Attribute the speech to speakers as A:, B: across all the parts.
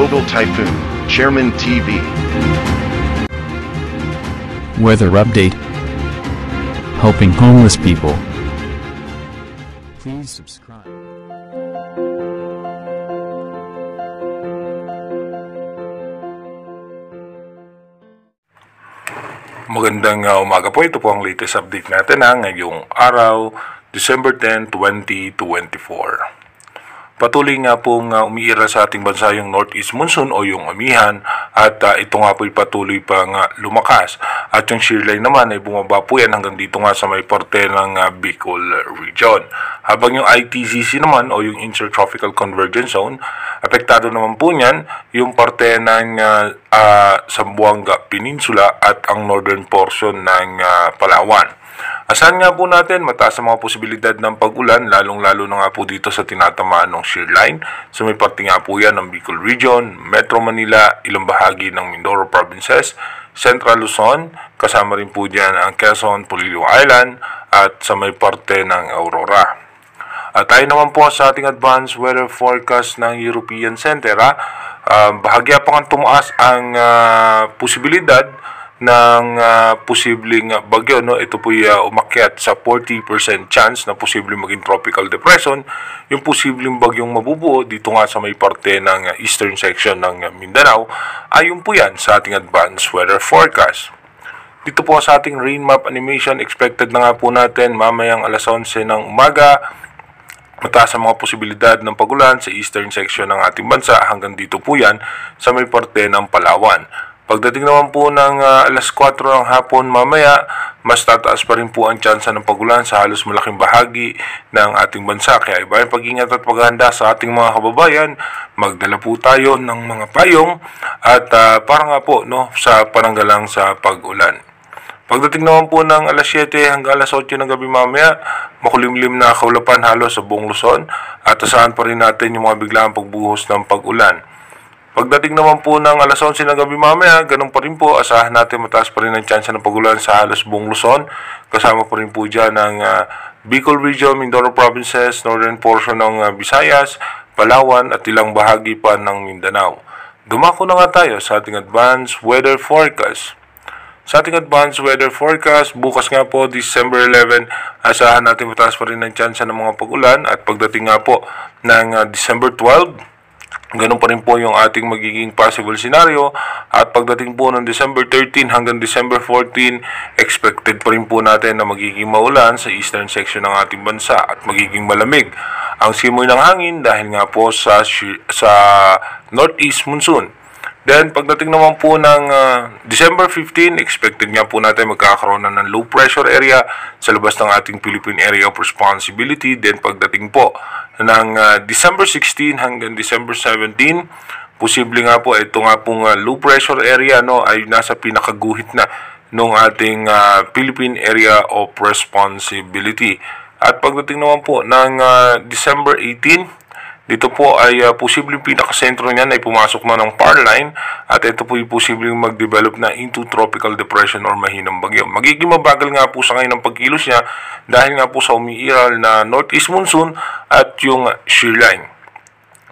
A: Global Typhoon, Chairman TV.
B: Weather update. Helping homeless people. Please subscribe.
C: Magandang umaga po. Ito po ang latest update natin ngayong araw, December 10, 2024. Patuloy nga pong umiira sa ating bansa yung northeast monsoon o yung amihan at ito nga po'y patuloy pang lumakas. At yung shear line naman ay bumaba po yan hanggang dito nga sa may parte ng Bicol region. Habang yung ITCZ naman o yung Intertropical Convergence Zone, apektado naman po niyan yung parte ng Zamboanga Peninsula at ang northern portion ng Palawan. Asahan nga po natin mataas ang mga posibilidad ng pag-ulan, lalong-lalo na nga po dito sa tinatamaan ng shear line. So may parte nga po yan ng Bicol Region, Metro Manila, ilang bahagi ng Mindoro Provinces, Central Luzon, kasama rin po dyan ang Quezon, Polillo Island, at sa may parte ng Aurora. At tayo naman po sa ating advanced weather forecast ng European Center. Bahagya pa nga tumaas ang posibilidad ng posibleng bagyo, no? Ito po umakyat sa 40% chance na posibleng maging tropical depression, yung posibleng bagyong mabubuo dito nga sa may parte ng eastern section ng Mindanao. Ayon po yan sa ating advanced weather forecast. Dito po sa ating rain map animation, expected na nga po natin mamayang alas 11 ng umaga. Mataas ang mga posibilidad ng pagulan sa eastern section ng ating bansa hanggang dito po yan sa may parte ng Palawan. Pagdating naman po ng alas 4 ng hapon mamaya, mas tataas pa rin po ang tsansa ng pagulan sa halos malaking bahagi ng ating bansa. Kaya iba yung pag-ingat at paghahanda sa ating mga kababayan, magdala po tayo ng mga payong at para nga po sa pananggalang sa pag-ulan. Pagdating naman po ng alas 7 hanggang alas 8 ng gabi mamaya, makulimlim na kaulapan halos sa buong Luzon at asahan pa rin natin yung mga biglaang pagbuhos ng pag-ulan. Pagdating naman po ng alas 11 ng gabi mamaya, ganun pa rin po, asahan natin mataas pa rin ang tsansa ng pagulan sa halos buong Luzon. Kasama pa rin po dyan ang Bicol Region, Mindoro Provinces, northern portion ng Visayas, Palawan at ilang bahagi pa ng Mindanao. Dumako na nga tayo sa ating advanced weather forecast. Sa ating advanced weather forecast, bukas nga po, December 11, asahan natin mataas pa rin ang tsansa ng mga pagulan at pagdating nga po ng December 12, ganun pa rin po yung ating magiging possible scenario at pagdating po ng December 13 hanggang December 14, expected pa rin po natin na magiging maulan sa eastern section ng ating bansa at magiging malamig ang simoy ng hangin dahil nga po sa northeast monsoon. Then pagdating naman po ng December 15, expected nga po natin magkakaroon na ng low pressure area sa labas ng ating Philippine Area of Responsibility. Then pagdating po ng December 16 hanggang December 17, posible nga po ito nga pong low pressure area ay nasa pinakaguhit na ng ating Philippine Area of Responsibility. At pagdating naman po ng December 18, dito po ay posibleng pinakasentro niyan ay pumasok na ng PAR line at ito po ay posibleng mag-develop na into tropical depression or mahinang bagyo. Magiging mabagal nga po sa ngayon ang pagkilos niya dahil nga po sa umiiral na northeast monsoon at yung shear line.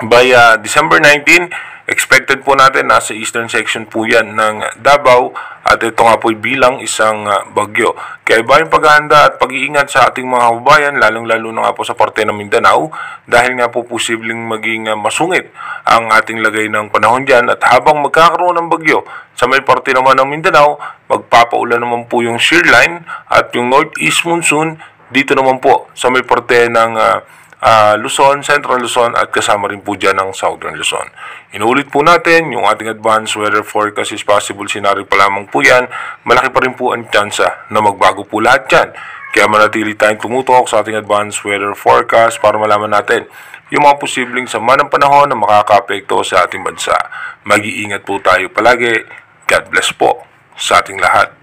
C: By December 19, expected po natin nasa eastern section po yan ng Davao at ito nga po bilang isang bagyo. Kaya iba yung paghahanda at pag-iingat sa ating mga kababayan, lalong-lalo na nga po sa parte ng Mindanao dahil nga po posibleng maging masungit ang ating lagay ng panahon dyan at habang magkakaroon ng bagyo sa may parte naman ng Mindanao, magpapaulan naman po yung shear line at yung northeast monsoon dito naman po sa may parte ng Luzon, Central Luzon at kasama rin po dyan ang Southern Luzon. Inuulit po natin, yung ating advanced weather forecast is possible scenario pa lamang po yan. Malaki pa rin po ang tsansa na magbago po lahat yan. Kaya manatili tayong tumutok sa ating advanced weather forecast para malaman natin yung mga posibleng sama ng panahon na makaka-apekto sa ating bansa. Mag-iingat po tayo palagi. God bless po sa ating lahat.